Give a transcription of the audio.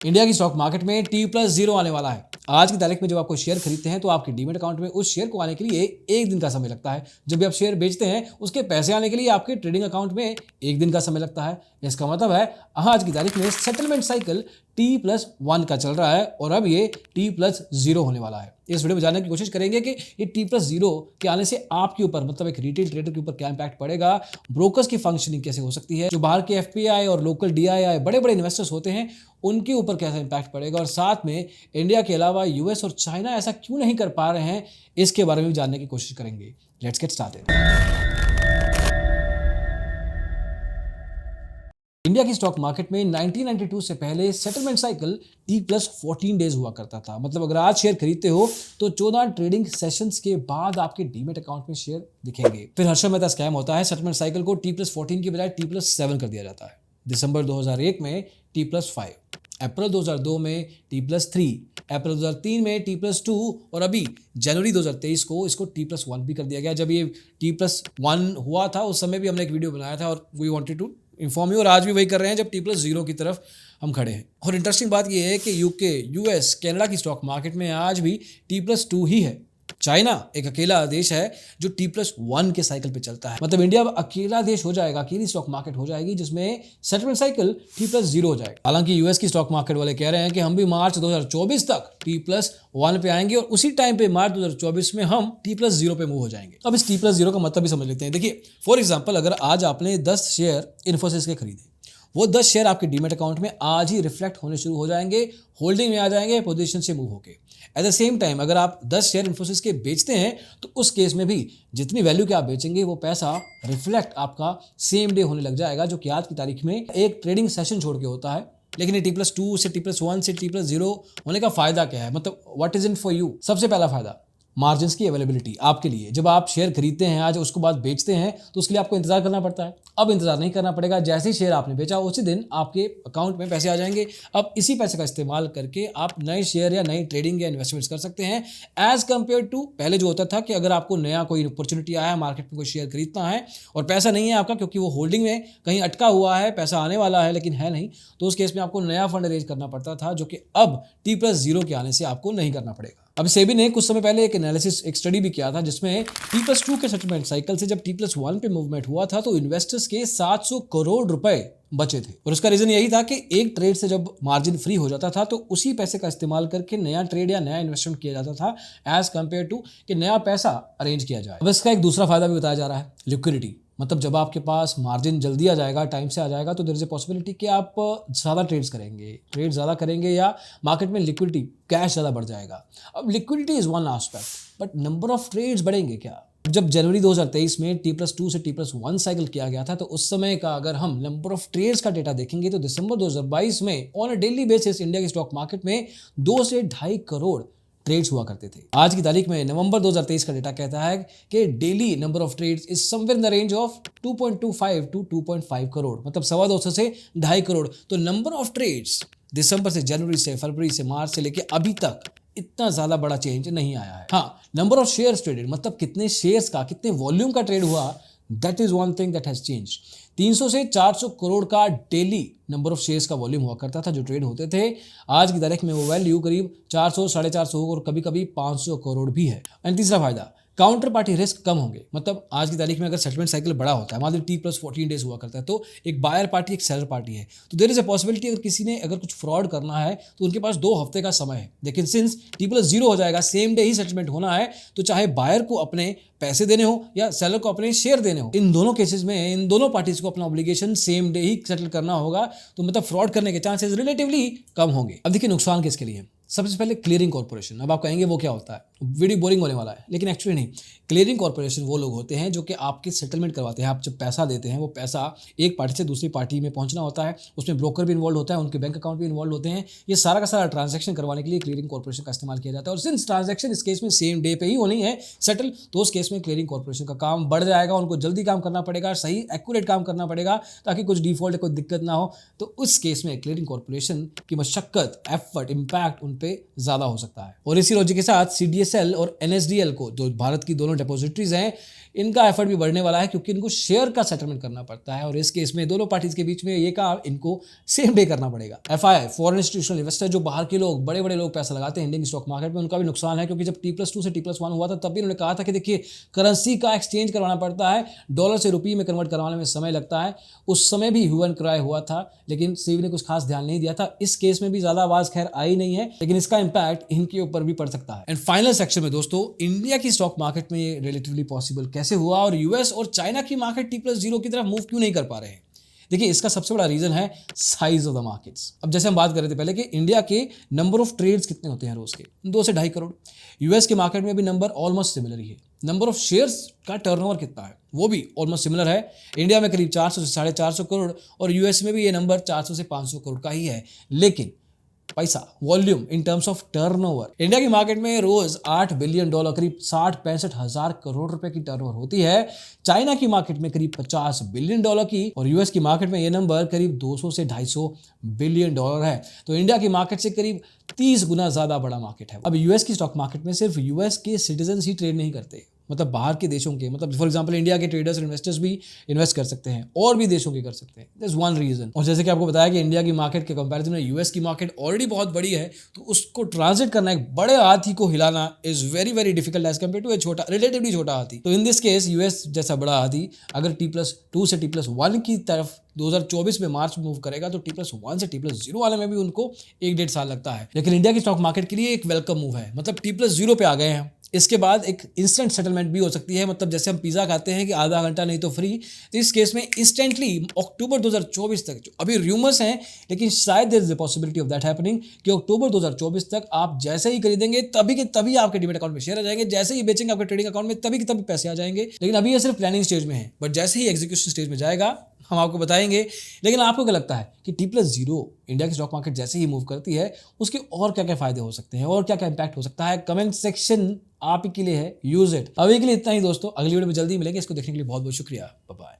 India की stock market में T+0 आने वाला है। आज की तारीख में जब आपको शेयर खरीदते हैं तो आपके डीमेट अकाउंट में उस शेयर को आने के लिए एक दिन का समय लगता है। जब भी आप शेयर बेचते हैं उसके पैसे आने के लिए आपके ट्रेडिंग अकाउंट में एक दिन का समय लगता है। इसका मतलब है आज की तारीख में सेटलमेंट साइकिल T+1 का चल रहा है और अब ये T+0 होने वाला है। इस वीडियो में जानने की कोशिश करेंगे कि ये T+0 के आने से आपके ऊपर मतलब एक रिटेल ट्रेडर के ऊपर क्या इंपैक्ट पड़ेगा, ब्रोकर्स की फंक्शनिंग कैसे हो सकती है, जो बाहर के एफपीआई और लोकल डीआईआई बड़े बड़े इन्वेस्टर्स होते हैं उनके ऊपर कैसा इंपैक्ट पड़ेगा, और साथ में इंडिया के अलावा यूएस और चाइना ऐसा क्यों नहीं कर पा रहे हैं, इसके बारे में भी जानने की कोशिश करेंगे। Let's get started. इंडिया की स्टॉक मार्केट में 1992 से पहले सेटलमेंट साइकिल T+14 डेज हुआ करता था। मतलब अगर आज शेयर खरीदते हो तो 14 ट्रेडिंग सेशंस के बाद आपके डीमेट अकाउंट में शेयर दिखेंगे। फिर हर्षद मेहता स्कैम होता है, सेटलमेंट साइकिल को T+14 की बजाय T+7 कर दिया जाता है। दिसंबर 2001 में T+5, अप्रैल 2002 में T+3, अप्रैल 2003 में T+2 और अभी जनवरी 2023 को इसको T+1 भी कर दिया गया। जब ये T+1 हुआ था उस समय भी हमने एक वीडियो बनाया था और we wanted to inform you, और आज भी वही कर रहे हैं जब T+0 की तरफ हम खड़े हैं। और इंटरेस्टिंग बात यह है कि यूके, यूएस, कनाडा की स्टॉक मार्केट में आज भी T+2 ही है। चाइना एक अकेला देश है जो T+1 के साइकिल पे चलता है। मतलब इंडिया अकेला देश हो जाएगा, अकेली स्टॉक मार्केट हो जाएगी जिसमें सेटलमेंट साइकिल T+0 हो जाएगा। हालांकि यूएस की स्टॉक मार्केट वाले कह रहे हैं कि हम भी मार्च 2024 तक T+1 पे आएंगे और उसी टाइम पे मार्च 2024 में हम T+0 पे मूव हो जाएंगे। अब इस T+0 का मतलब भी समझ लेते हैं। देखिए, फॉर एग्जाम्पल अगर आज आपने 10 शेयर इन्फोसिस के खरीदे, वो 10 शेयर आपके डीमेट अकाउंट में आज ही रिफ्लेक्ट होने शुरू हो जाएंगे, होल्डिंग में आ जाएंगे, पोजीशन से मूव होके। एट द सेम टाइम अगर आप 10 शेयर इन्फोसिस के बेचते हैं तो उस केस में भी जितनी वैल्यू के आप बेचेंगे वो पैसा रिफ्लेक्ट आपका सेम डे होने लग जाएगा, जो कि आज की तारीख में एक ट्रेडिंग सेशन छोड़ के होता है। लेकिन ये T+2 से T+1 से T+0 होने का फायदा क्या है, मतलब what is in for you. सबसे पहला फायदा मार्जिन की अवेलेबिलिटी आपके लिए। जब आप शेयर खरीदते हैं आज, उसको बाद बेचते हैं तो उसके लिए आपको इंतजार करना पड़ता है। अब इंतजार नहीं करना पड़ेगा, जैसे ही शेयर आपने बेचा उसी दिन आपके अकाउंट में पैसे आ जाएंगे। अब इसी पैसे का इस्तेमाल करके आप नए शेयर या नई ट्रेडिंग या इन्वेस्टमेंट्स कर सकते हैं, एज कंपेयर टू पहले जो होता था कि अगर आपको नया कोई अपॉर्चुनिटी आया, मार्केट में कोई शेयर खरीदना है और पैसा नहीं है आपका क्योंकि वो होल्डिंग में कहीं अटका हुआ है, पैसा आने वाला है लेकिन है नहीं, तो उस केस में आपको नया फंड अरेंज करना पड़ता था, जो कि अब T+0 के आने से आपको नहीं करना पड़ेगा। अब सेबी ने कुछ समय पहले एक एनालिसिस, एक स्टडी भी किया था जिसमें T+2 के सेटलमेंट साइकिल से जब T+1 पे मूवमेंट हुआ था तो इन्वेस्टर्स के 700 करोड़ रुपए बचे थे। और उसका रीजन यही था कि एक ट्रेड से जब मार्जिन फ्री हो जाता था तो उसी पैसे का इस्तेमाल करके नया ट्रेड या नया इन्वेस्टमेंट किया जाता था, एज कंपेयर टू कि नया पैसा अरेंज किया जाए। अब इसका एक दूसरा फायदा भी बताया जा रहा है, लिक्विडिटी। मतलब जब आपके पास मार्जिन जल्दी आ जाएगा, टाइम से आ जाएगा, तो देयर इज ए पॉसिबिलिटी कि आप ज़्यादा ट्रेड ज़्यादा करेंगे या मार्केट में लिक्विडिटी, कैश ज़्यादा बढ़ जाएगा। अब liquidity is one aspect, but number of trades बढ़ेंगे क्या? जब जनवरी 2023 में T+2 से T+1 साइकिल किया गया था तो उस समय का अगर हम नंबर ऑफ ट्रेड्स का डेटा देखेंगे तो दिसंबर 2022 में on a daily basis India की स्टॉक मार्केट में 2 से 2.5 करोड़ ट्रेड्स हुआ करते थे। आज की तारीख में नवंबर 2023 का डेटा कहता है कि daily number of trades is somewhere in the range of 2.25 to 2.5 crore, मतलब 225 से 2.5 करोड़। तो नंबर ऑफ ट्रेड्स दिसंबर से जनवरी से फरवरी से मार्च से लेके अभी तक इतना ज्यादा बड़ा चेंज नहीं आया है। हाँ, नंबर ऑफ शेयर्स ट्रेडेड, मतलब कितने शेयर्स का, कितने वॉल्यूम का ट्रेड हुआ, that is one thing that has changed. 300 से 400 करोड़ का डेली नंबर ऑफ शेयर्स का वॉल्यूम हुआ करता था जो ट्रेड होते थे। आज की तारीख में वो वैल्यू करीब 400, 450 और कभी कभी 500 करोड़ भी है। एंड तीसरा फायदा, काउंटर पार्टी रिस्क कम होंगे। मतलब आज की तारीख में अगर सेटलमेंट साइकिल बड़ा होता है, मान लीजिए T+14 डेज हुआ करता है, तो एक बायर पार्टी, एक सेलर पार्टी है, तो देयर इज ए पॉसिबिलिटी अगर किसी ने अगर कुछ फ्रॉड करना है तो उनके पास 2 हफ्ते का समय है। लेकिन सिंस T+0 हो जाएगा, सेम डे ही सेटलमेंट होना है, तो चाहे बायर को अपने पैसे देने हो या सेलर को अपने शेयर देने हो, इन दोनों केसेस में इन दोनों पार्टीज को अपना ऑब्लिगेशन सेम डे ही सेटल करना होगा, तो मतलब फ्रॉड करने के चांसेस रिलेटिवली कम होंगे। अब देखिए नुकसान किसके लिए। सबसे पहले क्लियरिंग कॉर्पोरेशन। अब आप कहेंगे वो क्या होता है, वीडियो बोरिंग होने वाला है, लेकिन एक्चुअली नहीं। क्लियरिंग कॉर्पोरेशन वो लोग होते हैं जो कि आपके सेटलमेंट करवाते हैं। आप जब पैसा देते हैं, वो पैसा एक पार्टी से दूसरी पार्टी में पहुंचना होता है, उसमें ब्रोकर भी इन्वॉल्व होता है, उनके बैंक अकाउंट भी इन्वॉल्व होते हैं। ये सारा का सारा ट्रांजैक्शन करवाने के लिए क्लियरिंग कॉर्पोरेशन का इस्तेमाल किया जाता है। और सिंस ट्रांजैक्शन इस केस में सेम डे पे ही होनी है सेटल, तो उस केस में क्लियरिंग कॉर्पोरेशन का काम बढ़ जाएगा। उनको जल्दी काम करना पड़ेगा, सही एक्यूरेट काम करना पड़ेगा ताकि कुछ डिफॉल्ट कोई दिक्कत ना हो। तो उस केस में क्लियरिंग कॉर्पोरेशन की मशक्कत, एफर्ट, इंपैक्ट उन पर ज़्यादा हो सकता है। और इसी लॉजिक के साथ CDS BSL और NSDL को, जो भारत की दोनों डिपॉजिटरीज हैं, इनका एफर्ट भी बढ़ने वाला है क्योंकि इनको शेयर का सेटलमेंट करना पड़ता है और इस केस में दोनों पार्टीज के बीच में ये काम इनको सेम डे करना पड़ेगा। FI फॉरेन इंस्टीट्यूशनल इन्वेस्टर, जो बाहर के लोग, बड़े बड़े लोग पैसा लगाते हैं इंडियन स्टॉक मार्केट में, उनका भी नुकसान है क्योंकि जब T+2 से T+1 हुआ था तब भी उन्होंने कहा था कि देखिए करेंसी का एक्सचेंज करवाना पड़ता है, डॉलर से रुपये में कन्वर्ट करवाने में समय लगता है। उस समय भी ह्यू एंड क्राई हुआ था लेकिन सेबी ने कुछ खास ध्यान नहीं दिया था। इस केस में भी ज्यादा आवाज खैर आई नहीं है लेकिन इसका इंपैक्ट इनके ऊपर भी पड़ सकता है। एंड फाइनल सेक्शन में दोस्तों, इंडिया की स्टॉक मार्केट में ये रिलेटिवली पॉसिबल कैसे हुआ और यूएस और चाइना की मार्केट T+0 की तरफ मूव क्यों नहीं कर पा रहे हैं। देखिए इसका सबसे बड़ा रीजन है साइज ऑफ द मार्केट्स। अब जैसे हम बात कर रहे थे पहले कि इंडिया के नंबर ऑफ ट्रेड्स कितने होते हैं रोज के, 2 से 2.5 करोड़। यूएस के मार्केट में भी नंबर ऑलमोस्ट सिमिलर ही है। नंबर ऑफ शेयर्स का टर्नओवर कितना है वो भी ऑलमोस्ट सिमिलर है। इंडिया में करीब 400 से 450 करोड़ और यूएस में भी ये नंबर 400 से 500 करोड़ का ही है। लेकिन पैसा, volume in terms of turnover, India की मार्केट में रोज $8 बिलियन, करीब 60-65 हजार करोड़ रुपए की टर्नओवर होती है। चाइना की मार्केट में करीब $50 बिलियन की और यूएस की मार्केट में ये नंबर करीब 200 से 250 बिलियन है। तो इंडिया की मार्केट से करीब 30 गुना ज्यादा बड़ा मार्केट है। अब यूएस की स्टॉक मार्केट में सिर्फ यूएस के सिटीजन ही ट्रेड नहीं करते, मतलब बाहर के देशों के, मतलब फॉर एग्जांपल इंडिया के ट्रेडर्स और इन्वेस्टर्स भी इन्वेस्ट कर सकते हैं और भी देशों के कर सकते हैं। That's one reason. और जैसे कि आपको बताया कि इंडिया की मार्केट के कंपैरिजन में यूएस की मार्केट ऑलरेडी बहुत बड़ी है, तो उसको ट्रांजिट करना, एक बड़े हाथी को हिलाना is very very difficult as compare to a छोटा, रिलेटिवली छोटा हाथी। तो इन दिस केस यूएस जैसा बड़ा हाथी अगर T+2 से T+1 की तरफ 2024 में मार्च मूव करेगा तो T+1 से T+0 वाले में भी उनको 1-1.5 साल लगता है। लेकिन इंडिया की स्टॉक मार्केट के लिए एक वेलकम मूव है, मतलब T+0 पे आ गए हैं। इसके बाद एक इंस्टेंट सेटलमेंट भी हो सकती है, मतलब जैसे हम पिज़्ज़ा खाते हैं कि आधा घंटा नहीं तो फ्री, तो इस केस में इंस्टेंटली अक्टूबर 2024 तक, जो अभी र्यूमर्स हैं लेकिन शायद there is a possibility of that happening, कि अक्टूबर 2024 तक आप जैसे ही खरीदेंगे तभी के तभी आपके डीमैट अकाउंट में शेयर आ जाएंगे, जैसे ही बेचेंगे आपके ट्रेडिंग अकाउंट में तभी के तभी पैसे आ जाएंगे। लेकिन अभी ये सिर्फ प्लानिंग स्टेज में है, बट जैसे ही एग्जीक्यूशन स्टेज में जाएगा हम आपको बताएंगे। लेकिन आपको क्या लगता है कि T+0 इंडिया की स्टॉक मार्केट जैसे ही मूव करती है उसके और क्या क्या फायदे हो सकते हैं और क्या क्या इंपैक्ट हो सकता है? कमेंट सेक्शन आप ही के लिए है, यूज इट। अभी के लिए इतना ही दोस्तों, अगली वीडियो में जल्दी मिलेंगे। इसको देखने के लिए बहुत बहुत शुक्रिया, बाय बाय।